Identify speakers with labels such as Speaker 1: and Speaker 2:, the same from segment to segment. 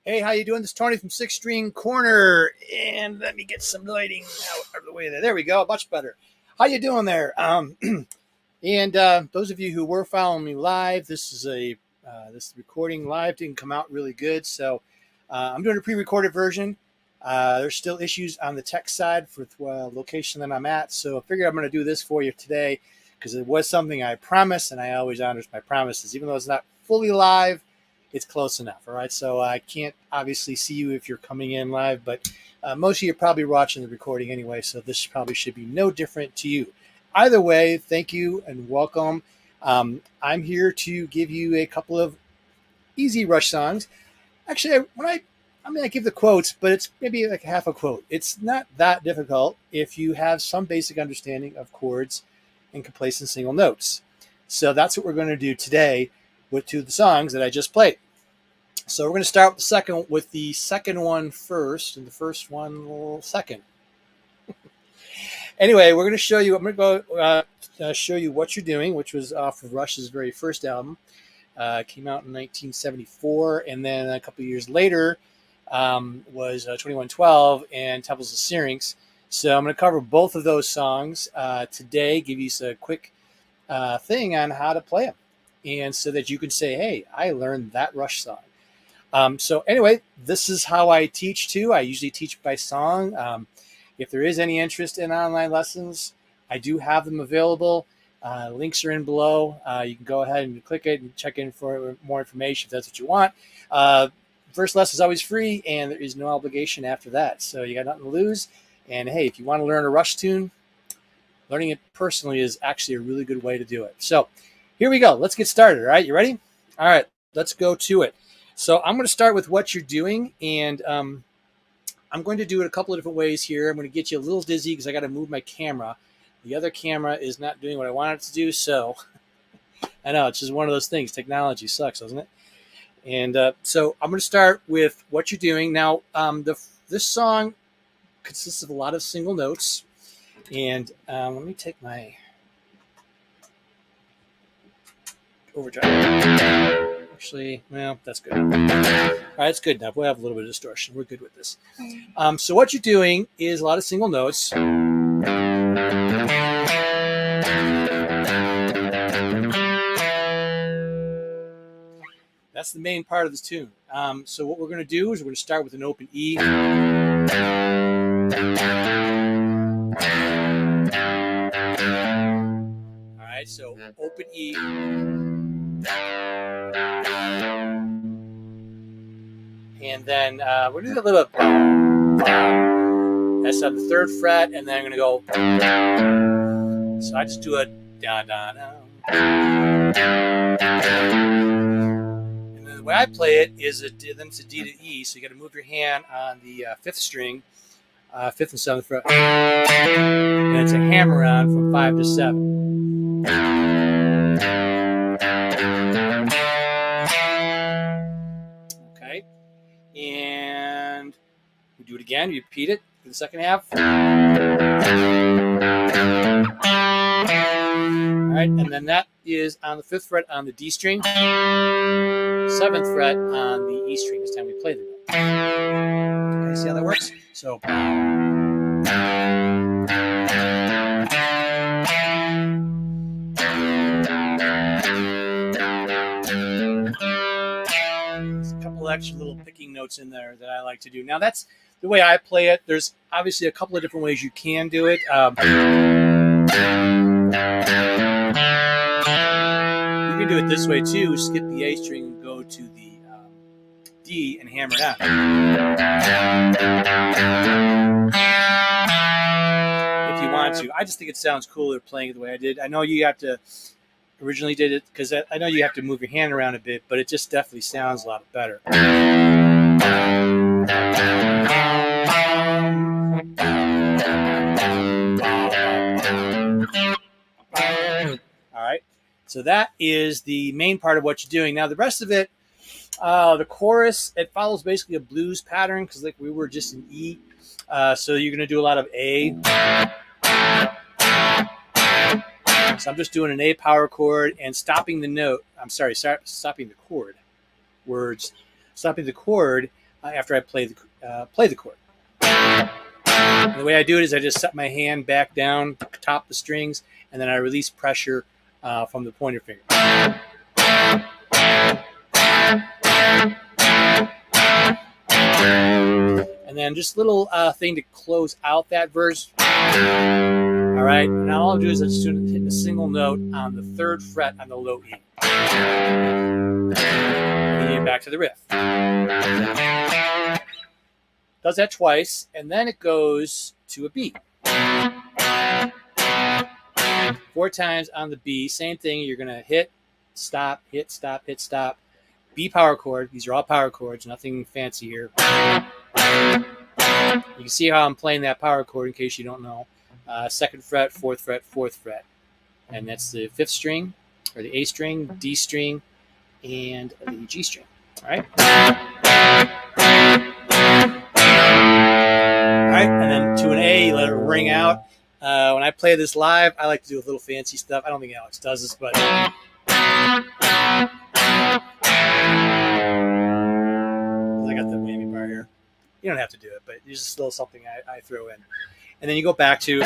Speaker 1: Hey, how you doing? This is Tony from Six String Corner, and let me get some lighting out of the way there. There we go, much better. How you doing there? And those of you who were following me live, this recording live didn't come out really good, so I'm doing a pre-recorded version. There's still issues on the tech side for the location that I'm at, so I figured I'm going to do this for you today because it was something I promised, and I always honor my promises, even though it's not fully live. It's close enough, all right? So I can't obviously see you if you're coming in live, but most of you are probably watching the recording anyway, so this probably should be no different to you. Either way, thank you and welcome. I'm here to give you a couple of easy Rush songs. Actually, I give the quotes, but it's maybe like half a quote. It's not that difficult if you have some basic understanding of chords and can play some single notes. So that's what we're going to do today with two of the songs that I just played. So we're going to start with the second one first, and the first one second. Anyway, we're going to show you. I'm going to go show you What You're Doing, which was off of Rush's very first album. Came out in 1974, and then a couple of years later was 2112 and Temples of Syrinx. So I'm going to cover both of those songs today. Give you a quick thing on how to play them, and so that you can say, "Hey, I learned that Rush song." So anyway, this is how I teach too. I usually teach by song. If there is any interest in online lessons, I do have them available. Links are in below. You can go ahead and click it and check in for more information if that's what you want. First lesson is always free, and there is no obligation after that. So you got nothing to lose. And hey, if you want to learn a Rush tune, learning it personally is actually a really good way to do it. So here we go. Let's get started. All right, you ready? All right, let's go to it. So I'm going to start with What You're Doing, and I'm going to do it a couple of different ways here. I'm going to get you a little dizzy because I got to move my camera. The other camera is not doing what I want it to do, so I know it's just one of those things. Technology sucks, doesn't it? And so I'm going to start with What You're Doing. Now, this song consists of a lot of single notes, and let me take my overdrive. Actually, well, that's good. All right, it's good enough. We'll have a little bit of distortion. We're good with this. So what you're doing is a lot of single notes. That's the main part of this tune. So what we're going to do is we're going to start with an open E. All right, so open E. And then we're going to do a little that's on the third fret, and then I'm going to go. So I just do a da da da. And then the way I play it is then it's a D to E, so you got to move your hand on the fifth string, fifth and seventh fret, and it's a hammer on from 5 to 7. Okay, and we do it again. You repeat it for the second half. All right, and then that is on the fifth fret on the D string, seventh fret on the E string. This time we play the note. Okay, see how that works? So. Extra little picking notes in there that I like to do. Now that's the way I play it. There's obviously a couple of different ways you can do it. You can do it this way too. Skip the A string and go to the D and hammer it out. If you want to. I just think it sounds cooler playing it the way I did. I know you have to originally did it, because I know you have to move your hand around a bit, but it just definitely sounds a lot better. All right, so that is the main part of what you're doing. Now the rest of it, the chorus, it follows basically a blues pattern, because like we were just in E. So you're going to do a lot of A. So I'm just doing an A power chord and stopping the note. I'm sorry, stopping the chord. Words. Stopping the chord after I play the chord. And the way I do it is I just set my hand back down, top the strings, and then I release pressure from the pointer finger. And then just a little thing to close out that verse. All right, now all I'll do is I just hit a single note on the 3rd fret on the low E. And then back to the riff. Does that twice, and then it goes to a B. 4 times on the B, same thing. You're going to hit, stop, hit, stop, hit, stop. B power chord. These are all power chords, nothing fancy here. You can see how I'm playing that power chord in case you don't know. 2nd fret, 4th fret, 4th fret. And that's the 5th string, or the A string, D string, and the G string. All right? All right, and then to an A, you let it ring out. When I play this live, I like to do a little fancy stuff. I don't think Alex does this, but... I got the whammy bar here. You don't have to do it, but it's just a little something I throw in. And then you go back to...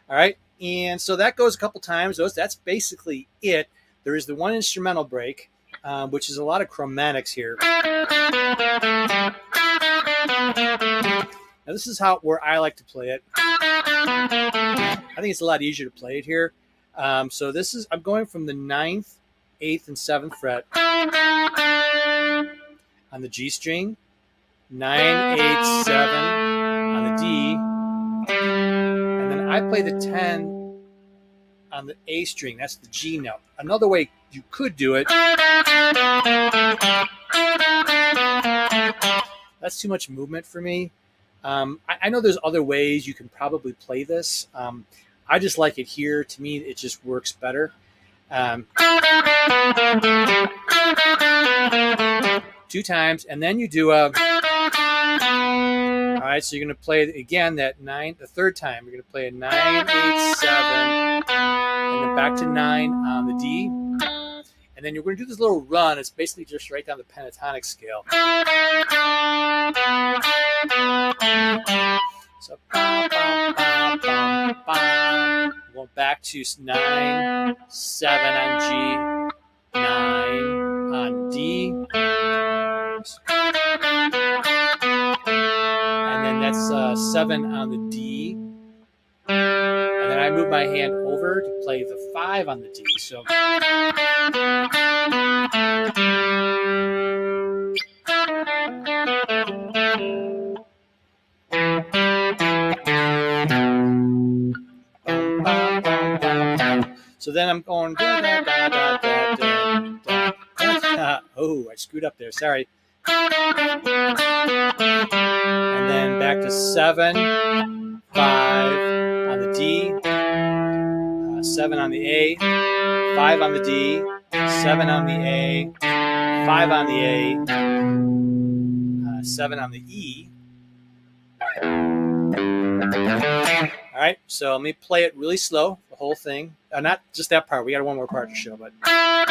Speaker 1: All right, and so that goes a couple times. That's basically it. There is the one instrumental break, which is a lot of chromatics here. Now this is where I like to play it. I think it's a lot easier to play it here. So this is, I'm going from the 9th, 8th, and 7th fret on the G string, 9, 8, 7 on the D, and then I play the 10 on the A string. That's the G note. Another way you could do it, that's too much movement for me. I know there's other ways you can probably play this. I just like it here. To me, it just works better. 2 times, and then you do a... All right, so you're going to play again that 9, the 3rd time. You're going to play a 9, 8, 7, and then back to 9 on the D. And then you're going to do this little run. It's basically just right down the pentatonic scale. So, going back to 9, 7 on G, 9 on D, and then that's 7 on the D, and then I move my hand over to play the 5 on the D. So. So then I'm going... Oh, I screwed up there. Sorry. And then back to 7, 5 on the D, 7 on the A, 5 on the D, 7 on the A, 5 on the A, 7 on the E. All right, so let me play it really slow, the whole thing. Not just that part. We got one more part to show, but. And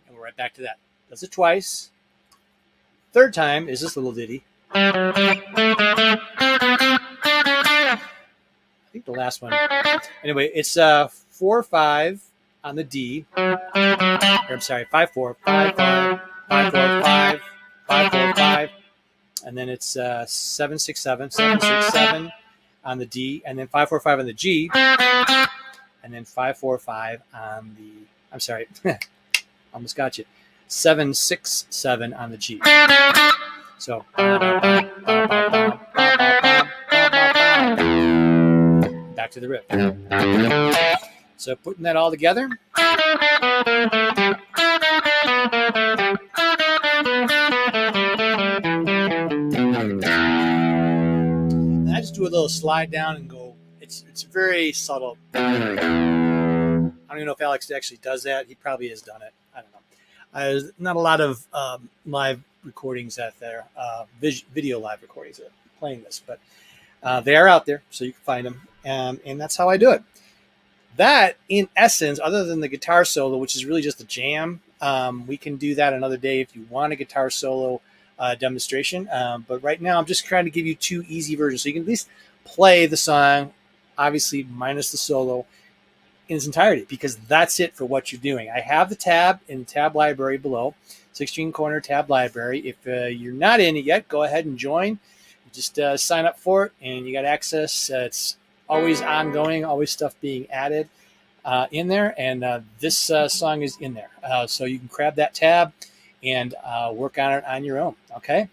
Speaker 1: we're right back to that. Does it twice. 3rd time is this little ditty. I think the last one. Anyway, it's 4, 5 on the D. Or, I'm sorry, 5, 4, 5, 5, 5, 4, 5, 5, 4, 5. And then it's 7, 6, 7, 7, 6, 7 on the D. And then 5, 4, 5 on the G. and then 5-4-5 on the. I'm sorry, almost got you. 7-6-7 on the G. So back to the riff. So putting that all together. And I just do a little slide down and go. It's very subtle. I don't even know if Alex actually does that. He probably has done it. I don't know. There's not a lot of live recordings out there, video live recordings that are playing this, but they are out there, so you can find them. And that's how I do it. That, in essence, other than the guitar solo, which is really just a jam, we can do that another day if you want a guitar solo demonstration. But right now, I'm just trying to give you 2 easy versions, so you can at least play the song, obviously minus the solo, in its entirety, because that's it for what you're doing. I have the tab in the tab library below, 16 corner tab library. If you're not in it yet, go ahead and join. Just sign up for it, and you got access. It's always ongoing, always stuff being added in there, and this song is in there. So you can grab that tab and work on it on your own, okay?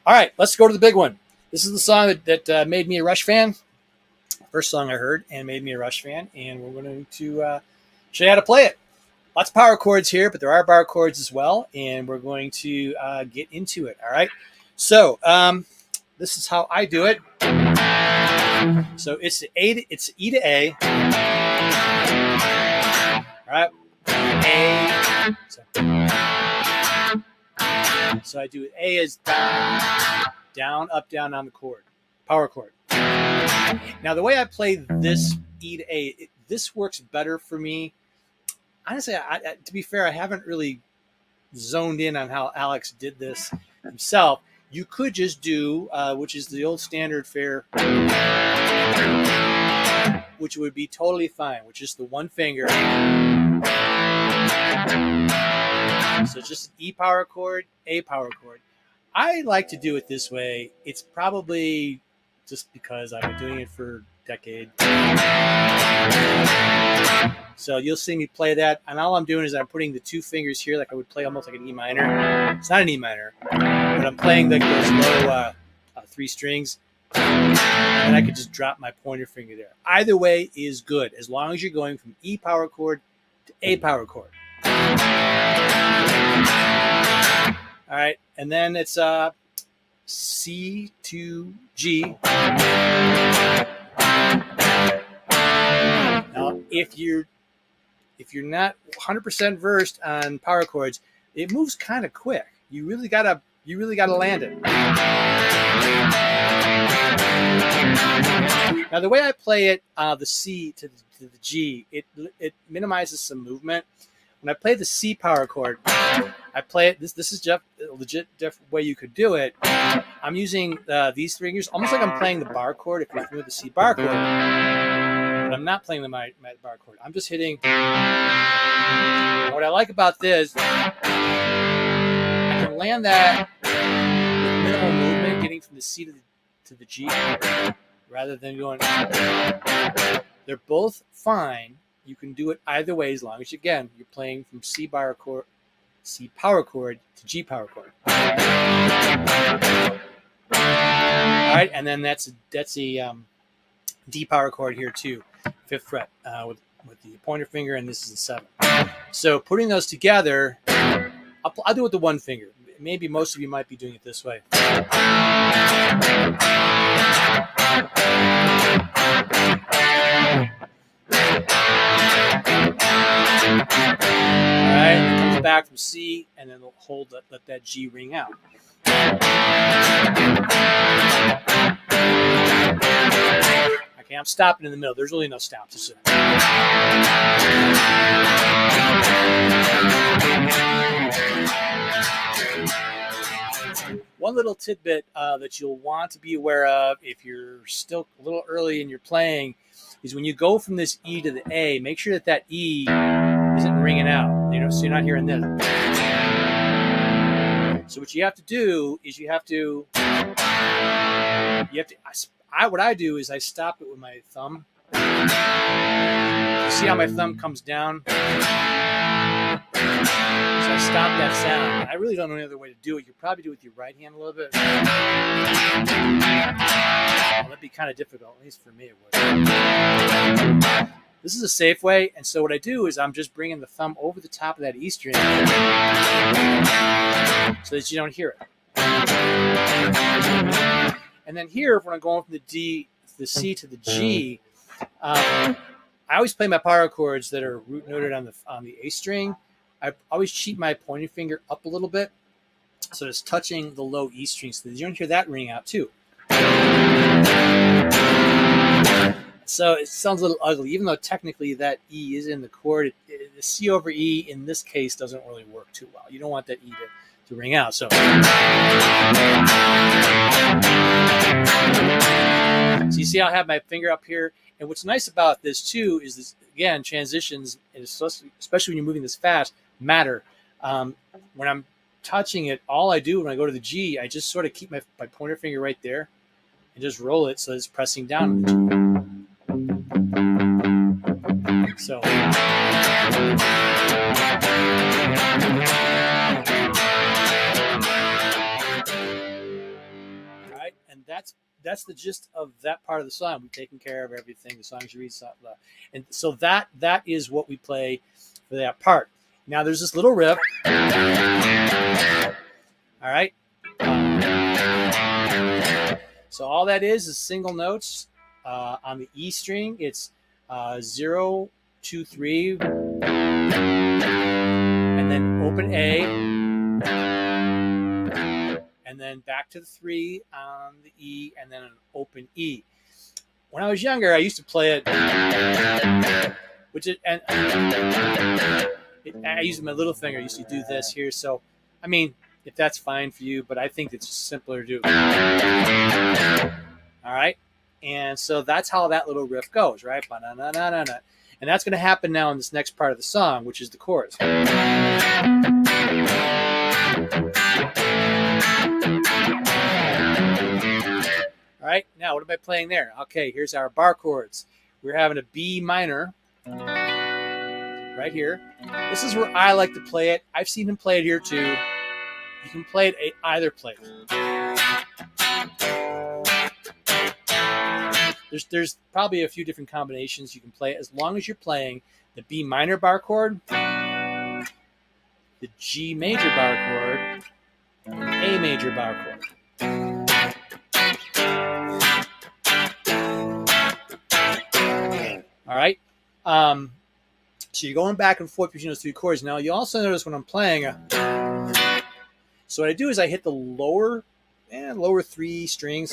Speaker 1: All right, let's go to the big one. This is the song that made me a Rush fan. First song I heard and made me a Rush fan, and we're going to show you how to play it. Lots of power chords here, but there are bar chords as well, and we're going to get into it, all right? So this is how I do it. So it's E to A, all right? A. So I do it. A is down, up, down on the chord, power chord. Now, the way I play this E to A, this works better for me. Honestly, to be fair, I haven't really zoned in on how Alex did this himself. You could just do, which is the old standard fare, which would be totally fine, which is the one finger. So just an E power chord, A power chord. I like to do it this way. It's probably just because I've been doing it for decades. So you'll see me play that, and all I'm doing is I'm putting the 2 fingers here like I would play almost like an E minor. It's not an E minor, but I'm playing those low 3 strings, and I could just drop my pointer finger there. Either way is good, as long as you're going from E power chord to A power chord. All right, and then it's C to G. Now, if you're not 100% versed on power chords, it moves kind of quick. You really gotta land it. Now, the way I play it, the C to the G, it minimizes some movement. When I play the C power chord, I play it. This is a legit different way you could do it. I'm using these fingers almost like I'm playing the bar chord. If you're familiar with the C bar chord, but I'm not playing the my bar chord. I'm just hitting. What I like about this, I can land that with minimal movement, getting from the C to the G, rather than going. They're both fine. You can do it either way, as long as again you're playing from C power chord to G power chord. All right, and then that's a D power chord here too, 5th fret with the pointer finger, and this is the 7th. So putting those together, I'll do it with the 1 finger. Maybe most of you might be doing it this way. Alright, it comes back from C, and then we'll let that G ring out. Okay, I'm stopping in the middle. There's really no stops. One little tidbit that you'll want to be aware of if you're still a little early in your playing is when you go from this E to the A, make sure that E isn't ringing out, so you're not hearing this. So what you have to do is what I do is I stop it with my thumb, and You see how my thumb comes down? So I stop that sound. I really don't know any other way to do it. You probably do it with your right hand a little bit. Well, that'd be kind of difficult, at least for me it would. This is a safe way, and so what I do is I'm just bringing the thumb over the top of that E string so that you don't hear it. And then here, when I'm going from the C to the G, I always play my power chords that are root noted on the A string. I always cheat my pointing finger up a little bit so it's touching the low E string so that you don't hear that ring out too. So it sounds a little ugly, even though technically that E is in the chord. The C over E in this case doesn't really work too well. You don't want that E to ring out. So you see I have my finger up here. And what's nice about this too is this, again, transitions, especially when you're moving this fast, matter. When I'm touching it, all I do when I go to the G, I just sort of keep my pointer finger right there and just roll it so it's pressing down. So, all right, and that's the gist of that part of the song. We've taken care of everything. The songs you read, and so that is what we play for that part. Now there's this little riff. All right. So all that is single notes on the E string. It's 0, 2, 3, and then open A, and then back to the 3 on the E, and then an open E. When I was younger, I used to play it, I used my little finger. I used to do this here. So, I mean, if that's fine for you, but I think it's simpler to do. All right. And so that's how that little riff goes, right? And that's going to happen now in this next part of the song, which is the chorus. All right, now what am I playing there? Okay, here's our bar chords. We're having a B minor right here. This is where I like to play it. I've seen him play it here too. You can play it either place. There's probably a few different combinations you can play as long as you're playing the B minor bar chord, the G major bar chord, and the A major bar chord. All right. So you're going back and forth between those three chords. Now you also notice when I'm playing, so what I do is I hit the lower 3 strings,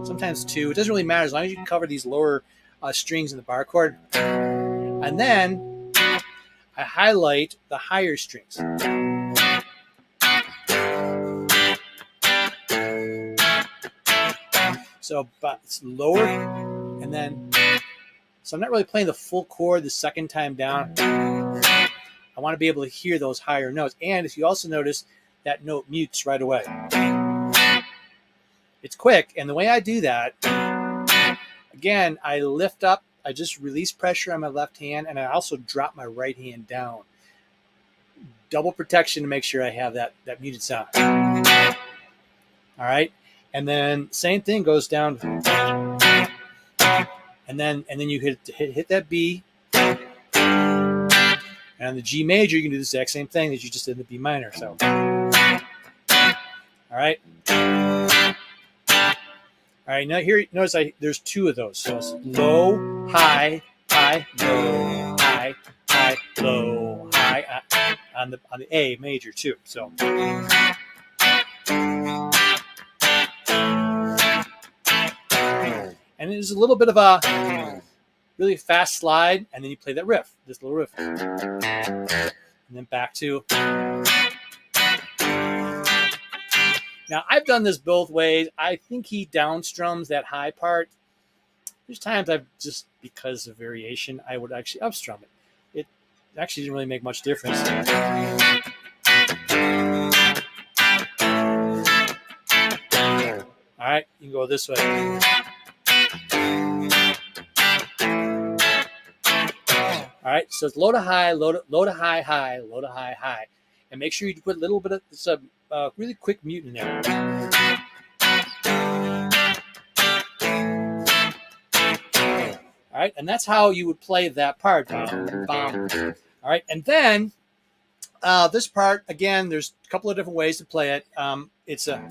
Speaker 1: sometimes 2. It doesn't really matter as long as you can cover these lower strings in the bar chord. And then I highlight the higher strings. So, but it's lower, and then, so I'm not really playing the full chord the second time down. I want to be able to hear those higher notes. And if you also notice, that note mutes right away. It's quick, and the way I do that, again, I lift up, I just release pressure on my left hand, and I also drop my right hand down. Double protection to make sure I have that muted sound. All right, and then same thing goes down, and then you hit that B, and on the G major you can do the exact same thing that you just did in the B minor. So, all right. All right, now here, notice there's 2 of those. So it's low, high, high, low, high, high, low, high, on the A major too. So, and there's a little bit of a really fast slide, and then you play that riff, this little riff, and then back to. Now, I've done this both ways. I think he downstrums that high part. There's times I've just, because of variation, I would actually upstrum it. It actually didn't really make much difference. All right, you can go this way. right, so it's low to high, low to high, high, low to high, high, and make sure you put a little bit of this really quick mute in there. All right, and that's how you would play that part. All right, and then this part, again, there's a couple of different ways to play it. It's a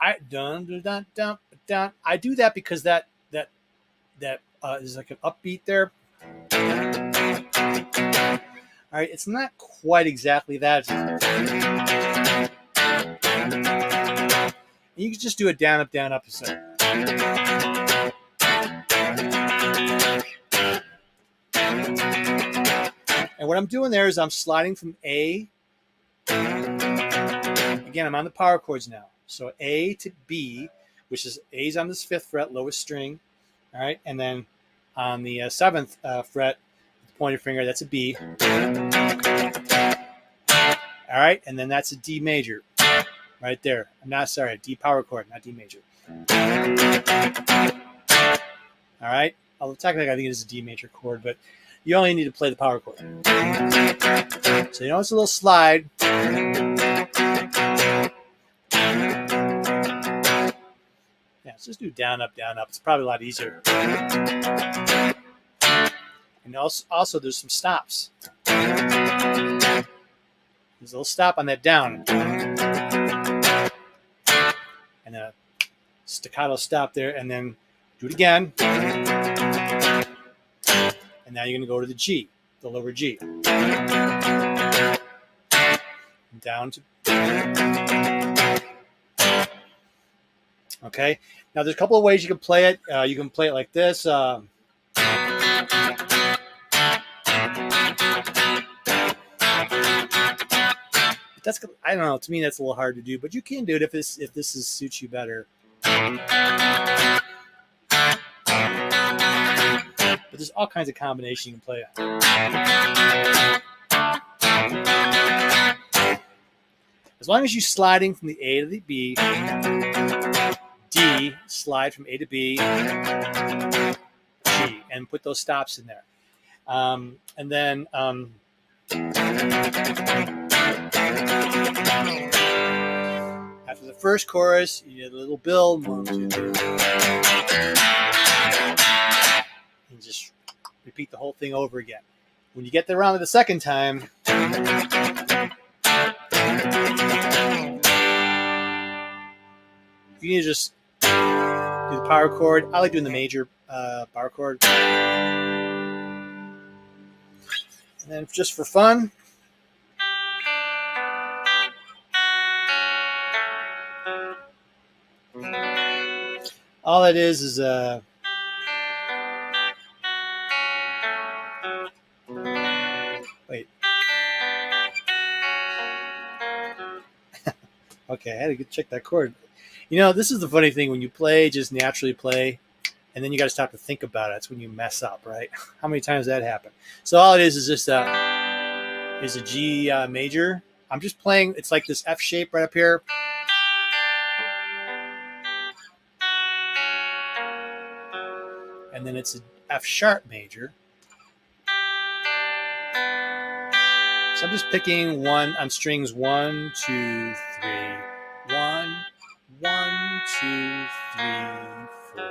Speaker 1: I dun dun dun dun dun. I do that because that is like an upbeat there. All right, it's not quite exactly that. You can just do a down, up, down, up. And what I'm doing there is I'm sliding from A. Again, I'm on the power chords now. So A to B, which is A's on this 5th fret, lowest string. All right, and then on the 7th fret, the pointer finger, that's a B. All right, and then that's a D major right there. I'm not sorry, a D power chord, not D major. All right, although technically I think it is a D major chord, but you only need to play the power chord. So you know it's a little slide. Yeah, let's just do down, up, down, up. It's probably a lot easier. And also there's some stops. There's a little stop on that down. And a staccato stop there, and then do it again. And now you're going to go to the G, the lower G. Down to... Okay, now there's a couple of ways you can play it. You can play it like this. That's, I don't know, to me that's a little hard to do, but you can do it if this suits you better. But there's all kinds of combinations you can play. As long as you're sliding from the A to the B, D, slide from A to B, G, and put those stops in there. And then after the first chorus, you get a little build, 1, 2, 3, and just repeat the whole thing over again. When you get around to the second time, you need to just do the power chord. I like doing the major power chord. And then just for fun, all it is wait. Okay, I had to check that chord. You know, this is the funny thing when you play, just naturally play, and then you got to stop to think about it. That's when you mess up, right? How many times that happened? So all it is just a G major. I'm just playing. It's like this F shape right up here. And then it's an F sharp major. So I'm just picking one on strings 1, 2, 3, 1, 1, 2, 3, 4,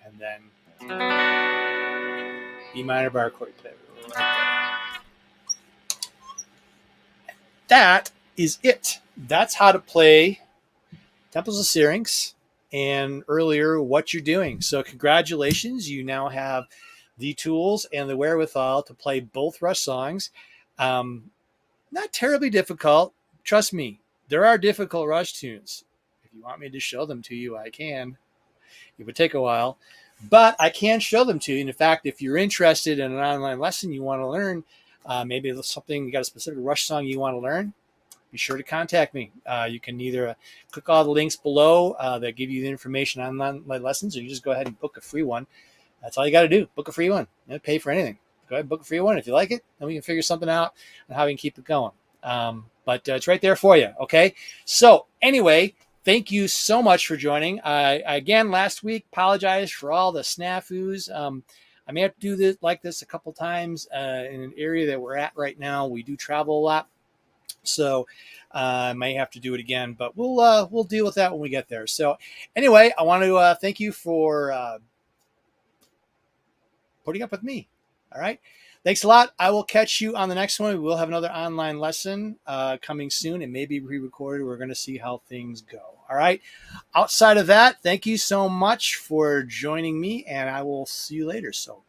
Speaker 1: and then B minor bar chord. That is it. That's how to play Temples of Syrinx, and earlier what you're doing. So congratulations, you now have the tools and the wherewithal to play both Rush songs. Not terribly difficult. Trust me, there are difficult Rush tunes. If you want me to show them to you, I can. It would take a while, but I can show them to you. And in fact, if you're interested in an online lesson you want to learn, maybe it's something, you got a specific Rush song you want to learn, be sure to contact me. You can either click all the links below that give you the information on my lessons, or you just go ahead and book a free one. That's all you got to do. Book a free one. Don't pay for anything. Go ahead and book a free one. If you like it, then we can figure something out on how we can keep it going. But it's right there for you. Okay. So anyway, thank you so much for joining. Again, last week, apologize for all the snafus. I may have to do this like this a couple times in an area that we're at right now. We do travel a lot, so I may have to do it again, but we'll deal with that when we get there. So anyway, I want to thank you for putting up with me. All right. Thanks a lot. I will catch you on the next one. We will have another online lesson coming soon. It may be re-recorded. We're going to see how things go. All right. Outside of that, thank you so much for joining me, and I will see you later. So